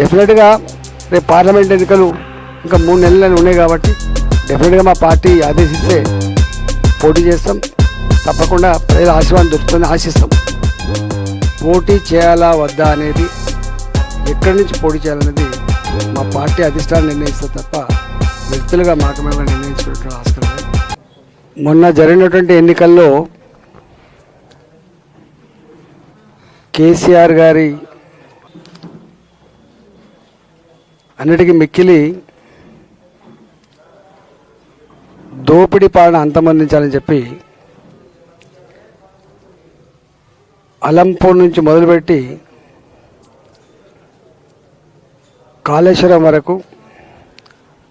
డెఫినెట్గా రేపు పార్లమెంట్ ఎన్నికలు ఇంకా 3 నెలలు ఉన్నాయి కాబట్టి డెఫినెట్గా మా పార్టీ ఆదేశిస్తే పోటీ చేస్తాం. తప్పకుండా ప్రజల ఆశీర్వాదం దొరుకుతుందని ఆశిస్తాం. పోటీ చేయాలా వద్దా అనేది, ఎక్కడి నుంచి పోటీ చేయాలనేది మా పార్టీ అధిష్టానం నిర్ణయిస్తుంది తప్ప వ్యక్తులుగా మాకు మేము నిర్ణయించుకునే ఆస్కారం లేదు. మొన్న జరిగినటువంటి ఎన్నికల్లో కేసీఆర్ గారి అన్నిటికీ మిక్కిలి దోపిడీ పాలన అంతమొందించాలని చెప్పి అలంపూర్ నుంచి మొదలుపెట్టి కాళేశ్వరం వరకు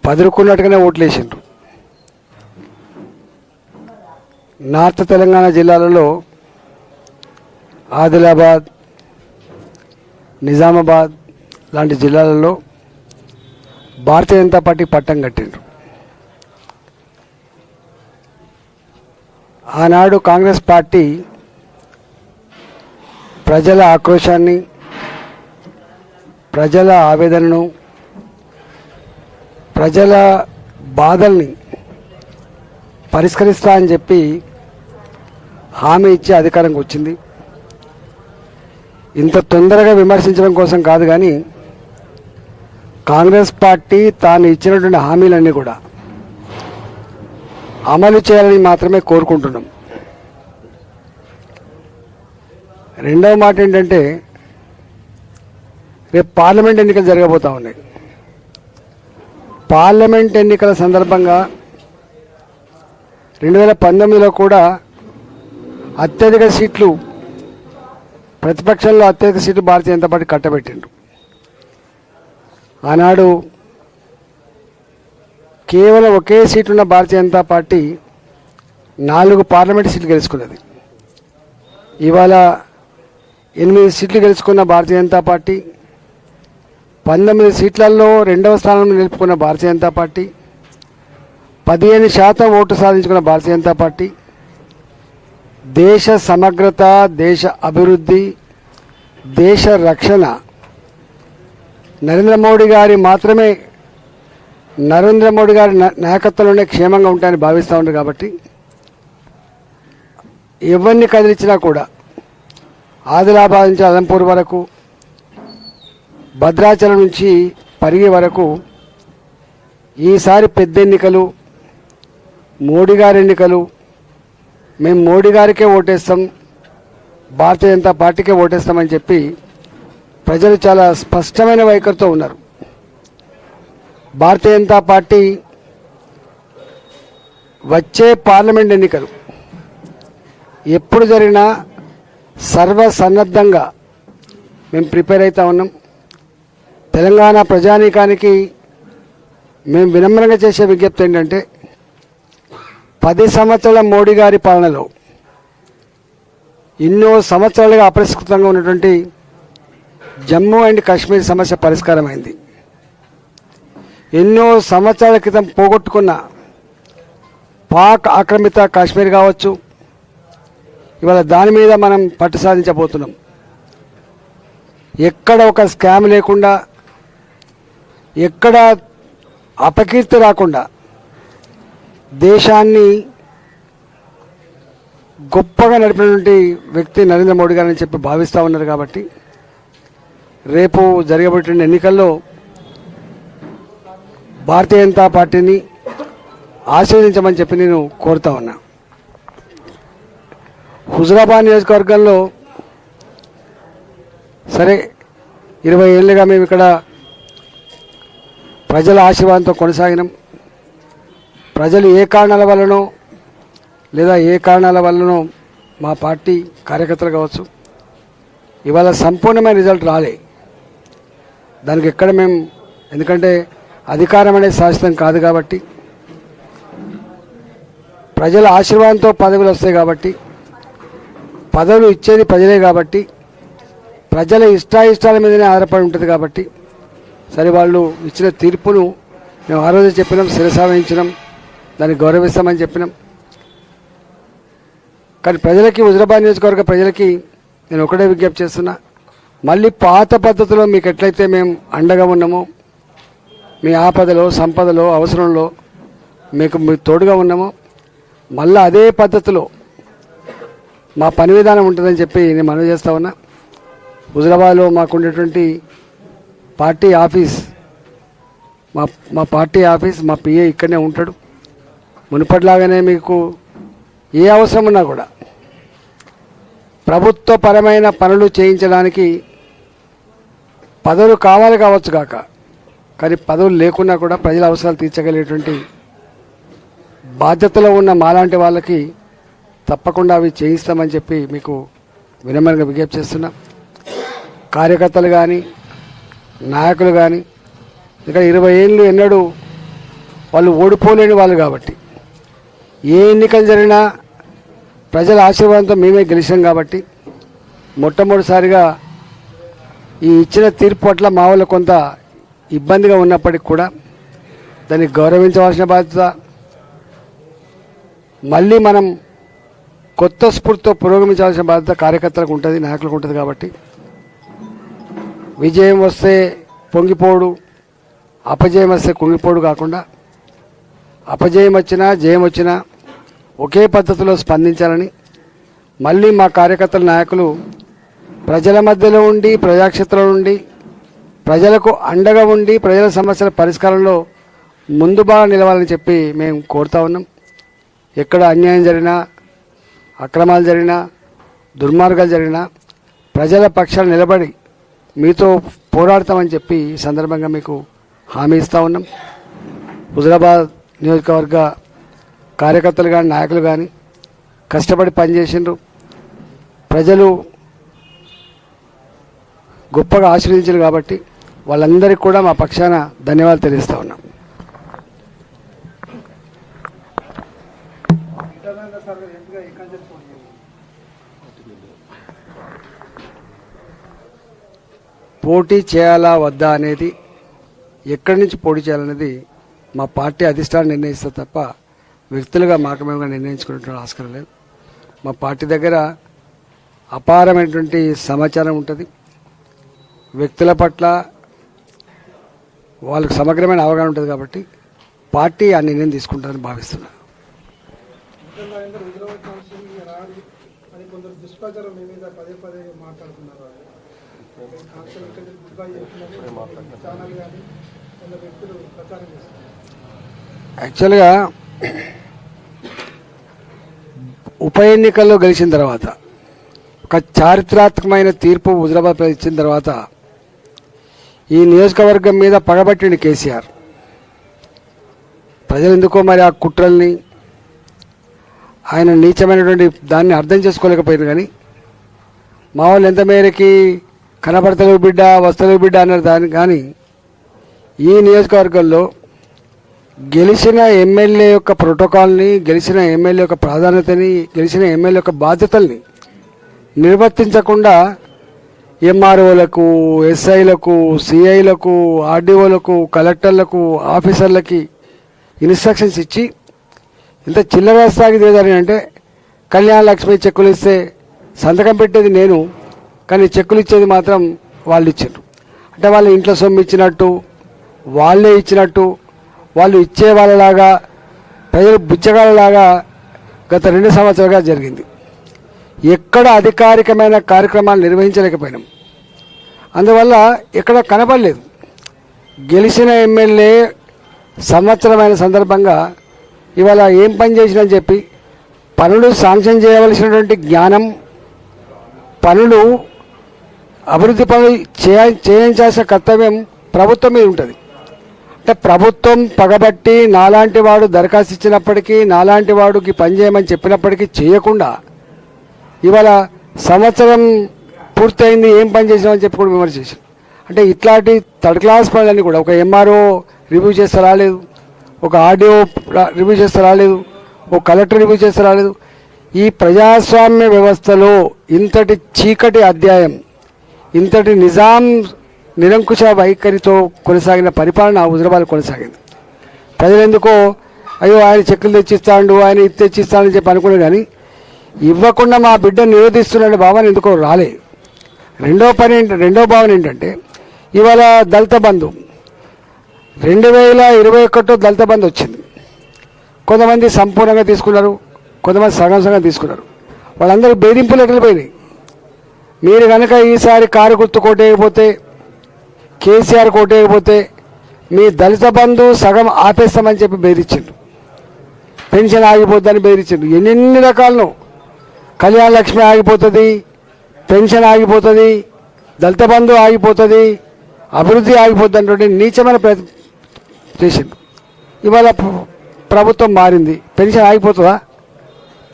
పదురుకున్నట్టుగానే ఓట్లు వేసిండ్రు. నార్త్ తెలంగాణ జిల్లాలలో ఆదిలాబాద్, నిజామాబాద్ లాంటి జిల్లాలలో భారతీయ జనతా పార్టీ పట్టం కట్టిండ్రు. ఆనాడు కాంగ్రెస్ పార్టీ ప్రజల ఆక్రోశాన్ని, ప్రజల ఆవేదనను, ప్రజల బాధల్ని పరిష్కరిస్తా అని చెప్పి హామీ ఇచ్చి అధికారంకి వచ్చింది. ఇంత తొందరగా విమర్శించడం కోసం కాదు, కానీ కాంగ్రెస్ పార్టీ తాను ఇచ్చినటువంటి హామీలన్నీ కూడా అమలు చేయాలని మాత్రమే కోరుకుంటున్నాం. రెండవ మాట ఏంటంటే, రేపు పార్లమెంట్ ఎన్నికలు జరగబోతూ ఉన్నాయి. పార్లమెంట్ ఎన్నికల సందర్భంగా 2019లో కూడా అత్యధిక సీట్లు, ప్రతిపక్షంలో అత్యధిక సీట్లు భారతీయ జనతా పార్టీ కట్టబెట్టిండ్రు. ఆనాడు కేవలం ఒకే సీటున్న భారతీయ జనతా పార్టీ 4 పార్లమెంటు సీట్లు గెలుచుకున్నది. ఇవాళ 8 సీట్లు గెలుచుకున్న భారతీయ జనతా పార్టీ, 19 సీట్లలో 2వ స్థానంలో నిలుపుకున్న భారతీయ జనతా పార్టీ, 15% ఓటు సాధించుకున్న భారతీయ జనతా పార్టీ దేశ సమగ్రత, దేశ అభివృద్ధి, దేశ రక్షణ నరేంద్ర మోడీ గారి నాయకత్వంలోనే క్షేమంగా ఉంటాయని భావిస్తూ ఉన్నారు. కాబట్టి ఎవరిని కదిలించినా కూడా ఆదిలాబాద్ నుంచి అలంపూర్ వరకు, భద్రాచలం నుంచి పరిగి వరకు ఈసారి పెద్ద ఎన్నికలు, మోడీ గారి ఎన్నికలు. మేము మోడీ గారికే ఓటేస్తాం, భారతీయ జనతా పార్టీకే ఓటేస్తామని చెప్పి ప్రజలు చాలా స్పష్టమైన వైఖరితో ఉన్నారు. భారతీయ జనతా పార్టీ వచ్చే పార్లమెంట్ ఎన్నికలు ఎప్పుడు జరిగినా సర్వసన్నద్ధంగా మేము ప్రిపేర్ అవుతా ఉన్నాం. తెలంగాణ ప్రజానీకానికి మేము వినమ్రంగా చేసే విజ్ఞప్తి ఏంటంటే, 10 సంవత్సరాల మోడీ గారి పాలనలో ఎన్నో సంవత్సరాలుగా అపరిష్కృతంగా ఉన్నటువంటి జమ్మూ అండ్ కాశ్మీర్ సమస్య పరిష్కారమైంది. ఎన్నో సంవత్సరాల క్రితం పోగొట్టుకున్న పాక్ ఆక్రమిత కాశ్మీర్ కావచ్చు, ఇవాళ దాని మీద మనం పట్టు సాధించబోతున్నాం. ఎక్కడ ఒక స్కామ్ లేకుండా, ఎక్కడ అపకీర్తి రాకుండా దేశాన్ని గొప్పగా నడిపినటువంటి వ్యక్తి నరేంద్ర మోడీ గారని చెప్పి భావిస్తూ ఉన్నారు. కాబట్టి రేపు జరగబోయే ఎన్నికల్లో భారతీయ జనతా పార్టీని ఆశీర్వదించమని చెప్పి నేను కోరుతా ఉన్నా. హుజురాబాద్ నియోజకవర్గంలో సరే 20 ఏళ్ళుగా మేము ఇక్కడ ప్రజల ఆశీర్వాదంతో కొనసాగినాం. ప్రజలు ఏ కారణాల వల్లనో లేదా ఏ కారణాల వల్లనో మా పార్టీ కార్యకర్తలు కావచ్చు ఇవాళ సంపూర్ణమైన రిజల్ట్ రాలే. దానికి ఎక్కడ మేము, ఎందుకంటే అధికారం అనేది శాశ్వతం కాదు కాబట్టి, ప్రజల ఆశీర్వాదంతో పదవులు వస్తాయి కాబట్టి, పదవులు ఇచ్చేది ప్రజలే కాబట్టి, ప్రజల ఇష్టాయిష్టాల మీదనే ఆధారపడి ఉంటుంది కాబట్టి, సరే వాళ్ళు ఇచ్చిన తీర్పును మేము ఆ రోజు చెప్పినాం, శిరసావహించినాం, దాన్ని గౌరవిస్తామని చెప్పినాం. కానీ ప్రజలకి, హుజురాబాద్ నియోజకవర్గ ప్రజలకి నేను ఒకటే విజ్ఞప్తి చేస్తున్నా, మళ్ళీ పాత పద్ధతిలో మీకు ఎట్లయితే మేము అండగా ఉన్నామో, మీ ఆపదలో సంపదలో అవసరంలో మీకు తోడుగా ఉన్నామో, మళ్ళీ అదే పద్ధతిలో మా పని విధానం ఉంటుందని చెప్పి నేను మనవి చేస్తా ఉన్నా. హుజరాబాద్లో మాకుండేటువంటి పార్టీ ఆఫీస్, మా పార్టీ ఆఫీస్, మా పిఏ ఇక్కడనే ఉంటాడు. మునుపటిలాగానే మీకు ఏ అవసరం ఉన్నా కూడా ప్రభుత్వపరమైన పనులు చేయించడానికి పదవులు కావచ్చు కాక, కానీ పదవులు లేకున్నా కూడా ప్రజల అవసరాలు తీర్చగలిగేటువంటి బాధ్యతలో ఉన్న మాలాంటి వాళ్ళకి తప్పకుండా అవి చేయిస్తామని చెప్పి మీకు వినమ్రంగా విజ్ఞప్తి చేస్తున్నా. కార్యకర్తలు కానీ నాయకులు కానీ ఇంకా 20 ఏళ్ళు ఎన్నడూ వాళ్ళు ఓడిపోలేని వాళ్ళు కాబట్టి, ఏ ఎన్నికలు జరిగినా ప్రజల ఆశీర్వాదంతో మేమే గెలిచాం కాబట్టి మొట్టమొదటిసారిగా ఈ ఇచ్చిన తీర్పు పట్ల మా వాళ్ళు కొంత ఇబ్బందిగా ఉన్నప్పటికీ కూడా దాన్ని గౌరవించవలసిన బాధ్యత, మళ్ళీ మనం కొత్త స్ఫూర్తితో పురోగమించాల్సిన బాధ్యత కార్యకర్తలకు ఉంటుంది, నాయకులకు ఉంటుంది. కాబట్టి విజయం వస్తే పొంగిపోడు, అపజయం వస్తే కుంగిపోడు కాకుండా అపజయం వచ్చినా జయం వచ్చినా ఒకే పద్ధతిలో స్పందించాలని, మళ్ళీ మా కార్యకర్తల నాయకులు ప్రజల మధ్యలో ఉండి, ప్రజాక్షేత్రంలో ఉండి, ప్రజలకు అండగా ఉండి, ప్రజల సమస్యల పరిష్కారంలో ముందు బాగా నిలవాలని చెప్పి మేము కోరుతా ఉన్నాం. ఎక్కడ అన్యాయం జరిగినా, అక్రమాలు జరిగినా, దుర్మార్గాలు జరిగినా ప్రజల పక్షాన నిలబడి మీతో పోరాడతామని చెప్పి ఈ సందర్భంగా మీకు హామీ ఇస్తూ ఉన్నాం. హుజరాబాద్ నియోజకవర్గ కార్యకర్తలు కానీ నాయకులు కానీ కష్టపడి పనిచేసిండ్రు. ప్రజలు గొప్పగా ఆశీర్వదించారు కాబట్టి వాళ్ళందరికీ కూడా మా పక్షాన ధన్యవాదాలు తెలియజేస్తా ఉన్నాం. పోటీ చేయాలా వద్దా అనేది, ఎక్కడి నుంచి పోటీ చేయాలనేది మా పార్టీ అధిష్టానం నిర్ణయిస్తే తప్ప వ్యక్తులుగా మాకు మేముగా నిర్ణయించుకునేటువంటి ఆస్కారం లేదు. మా పార్టీ దగ్గర అపారమైనటువంటి సమాచారం ఉంటుంది. వ్యక్తుల పట్ల వాళ్ళకు సమగ్రమైన అవగాహన ఉంటుంది కాబట్టి పార్టీ ఆ నిర్ణయం తీసుకుంటారని భావిస్తున్నాను. యాక్చువల్గా ఉప ఎన్నికల్లో గెలిచిన తర్వాత ఒక చారిత్రాత్మకమైన తీర్పు హుజరాబాద్ ప్రజలు ఇచ్చిన తర్వాత ఈ నియోజకవర్గం మీద పగబట్టిండు కేసీఆర్. ప్రజలు ఎందుకో మరి ఆ కుట్రల్ని, ఆయన నీచమైనటువంటి దాన్ని అర్థం చేసుకోలేకపోయారు. కానీ మా వాళ్ళు ఎంత మేరకి కనబడతలేవు బిడ్డ, వస్తలేవు బిడ్డ అన్నారు. దాన్ని కానీ ఈ నియోజకవర్గంలో గెలిచిన ఎమ్మెల్యే యొక్క ప్రోటోకాల్ని, గెలిచిన ఎమ్మెల్యే యొక్క ప్రాధాన్యతని, గెలిచిన ఎమ్మెల్యే యొక్క బాధ్యతల్ని నిర్వర్తించకుండా ఎంఆర్ఓలకు, ఎస్ఐలకు, సిఐలకు, ఆర్డీఓలకు, కలెక్టర్లకు, ఆఫీసర్లకి ఇన్స్ట్రక్షన్స్ ఇచ్చి ఇంత చిల్లర స్థాయికి దిగజారని అంటే, కళ్యాణ లక్ష్మి చెక్కులు ఇస్తే సంతకం పెట్టేది నేను, కానీ చెక్కులు ఇచ్చేది మాత్రం వాళ్ళు ఇచ్చారు. అంటే వాళ్ళు ఇంట్లో సొమ్ము ఇచ్చినట్టు, వాళ్ళే ఇచ్చినట్టు, వాళ్ళు ఇచ్చే వాళ్ళలాగా, ప్రజలు బుచ్చగాళ్ళలాగా గత 2 సంవత్సరాలుగా జరిగింది. ఎక్కడ అధికారికమైన కార్యక్రమాలు నిర్వహించలేకపోయినాం. అందువల్ల ఎక్కడ కనపడలేదు. గెలిచిన ఎమ్మెల్యే సంవత్సరమైన సందర్భంగా ఇవాళ ఏం పని చేసినని చెప్పి పనులు శాంక్షన్ చేయవలసినటువంటి జ్ఞానం, పనులు అభివృద్ధి పనులు చేయించాల్సిన కర్తవ్యం ప్రభుత్వం మీద ఉంటుంది. అంటే ప్రభుత్వం పగబట్టి నాలాంటి వాడు దరఖాస్తు ఇచ్చినప్పటికీ, నాలాంటి వాడికి పని చేయమని చెప్పినప్పటికీ చేయకుండా ఇవాళ సంవత్సరం పూర్తయింది ఏం పని చేసామని చెప్పి కూడా విమర్శ చేశారు. అంటే ఇట్లాంటి థర్డ్ క్లాస్ పనులన్నీ కూడా ఒక ఎంఆర్ఓ రివ్యూ చేస్తే రాలేదు, ఒక ఆర్డీఓ రివ్యూ చేస్తే రాలేదు, ఒక కలెక్టర్ రివ్యూ చేస్తే రాలేదు. ఈ ప్రజాస్వామ్య వ్యవస్థలో ఇంతటి చీకటి అధ్యాయం, ఇంతటి నిజాం నిరంకుశ వైఖరితో కొనసాగిన పరిపాలన హుజరాబాద్ కొనసాగింది. ప్రజలు ఎందుకో అయ్యో ఆయన చెక్కులు తెచ్చిస్తాడు, ఆయన ఇది తెచ్చిస్తాడని చెప్పి అనుకునే, కానీ ఇవ్వకుండా మా బిడ్డను నిరోధిస్తున్నాడు బాబా ఎందుకో రాలే. రెండో భావన ఏంటంటే ఇవాళ దళిత బంధు 2021 దళిత బంధు వచ్చింది. కొంతమంది సంపూర్ణంగా తీసుకున్నారు, కొంతమంది సగం సగం తీసుకున్నారు. వాళ్ళందరూ బెదిరింపు లెటర్లు పోయినాయి. మీరు కనుక ఈసారి కారు గుర్తు కోటేయకపోతే, కేసీఆర్ కోటేయకపోతే మీ దళిత బంధు సగం ఆపేస్తామని చెప్పి బెదిరించిండు. పెన్షన్ ఆగిపోద్దని బెదిరించిండు. ఎన్ని రకాలను కళ్యాణ లక్ష్మి ఆగిపోతుంది, పెన్షన్ ఆగిపోతుంది, దళిత బంధు ఆగిపోతుంది, అభివృద్ధి ఆగిపోతుంది అంటే నీచమైన ప్రయత్నం చేసిండు. ఇవాళ ప్రభుత్వం మారింది, పెన్షన్ ఆగిపోతుందా?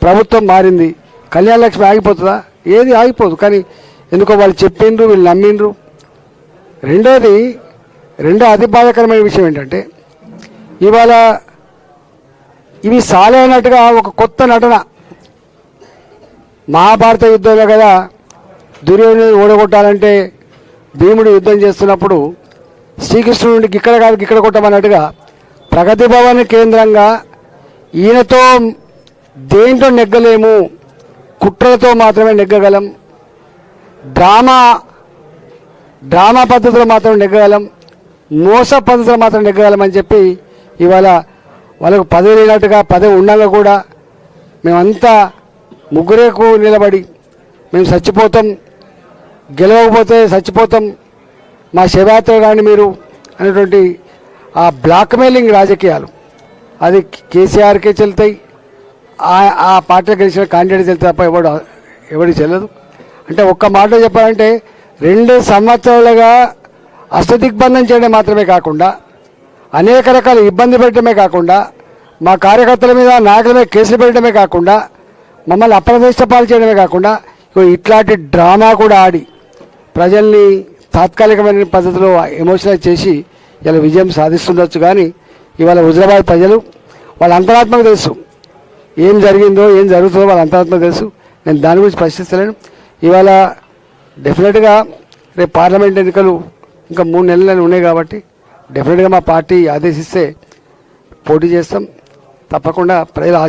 ప్రభుత్వం మారింది, కళ్యాణ లక్ష్మి ఆగిపోతుందా? ఏది ఆగిపోదు. కానీ ఎందుకో వాళ్ళు చెప్పిండ్రు, వీళ్ళు నమ్మిండ్రు. రెండో అతి బాధాకరమైన విషయం ఏంటంటే ఇవాళ ఇవి సాలైనట్టుగా ఒక కొత్త నటన. మహాభారత యుద్ధంలో కదా దుర్యోధనుని ఓడగొట్టాలంటే భీముడు యుద్ధం చేస్తున్నప్పుడు శ్రీకృష్ణుడికి ఇక్కడ కాదు ఇక్కడ కొట్టమన్నట్టుగా ప్రగతి భవన్ కేంద్రంగా ఈయనతో దేంట్లో నెగ్గలేము, కుట్రలతో మాత్రమే నెగ్గగలం, డ్రామా పద్ధతిలో మాత్రం నెగ్గగలం, మోస పద్ధతిలో మాత్రం నెగ్గగలం అని చెప్పి ఇవాళ వాళ్ళకు పదవి లేనట్టుగా, పదవి ఉండగా కూడా మేమంతా ముగ్గురేకు నిలబడి మేము చచ్చిపోతాం, గెలవకపోతే చచ్చిపోతాం, మా శవయాత్ర కానీ మీరు అనేటువంటి ఆ బ్లాక్మెయిలింగ్ రాజకీయాలు అది కేసీఆర్కే చెల్తాయి. ఆ పార్టీలో గెలిచిన క్యాండిడేట్ చెల్తే తప్ప ఎవరికి చెల్లదు. అంటే ఒక్క మాట చెప్పాలంటే 2 సంవత్సరాలుగా అష్టదిగ్బంధం చేయడం మాత్రమే కాకుండా అనేక రకాల ఇబ్బంది పెట్టడమే కాకుండా మా కార్యకర్తల మీద నాయకుల మీద కేసులు పెట్టడమే కాకుండా మమ్మల్ని అప్రదిష్ట పాలు చేయడమే కాకుండా ఇట్లాంటి డ్రామా కూడా ఆడి ప్రజల్ని తాత్కాలికమైన పద్ధతిలో ఎమోషనలైజ్ చేసి ఇలా విజయం సాధిస్తుండొచ్చు. కానీ ఇవాళ హుజరాబాద్ ప్రజలు వాళ్ళ అంతరాత్మకు తెలుసు ఏం జరిగిందో ఏం జరుగుతుందో, వాళ్ళ అంతరాత్మకు తెలుసు. నేను దాని గురించి ప్రశ్నిస్తలేను. ఇవాళ డెఫినెట్గా రేపు పార్లమెంట్ ఎన్నికలు ఇంకా 3 నెలలు ఉన్నాయి కాబట్టి డెఫినెట్గా మా పార్టీ ఆదేశిస్తే పోటీ చేస్తాం. తప్పకుండా ప్రజలు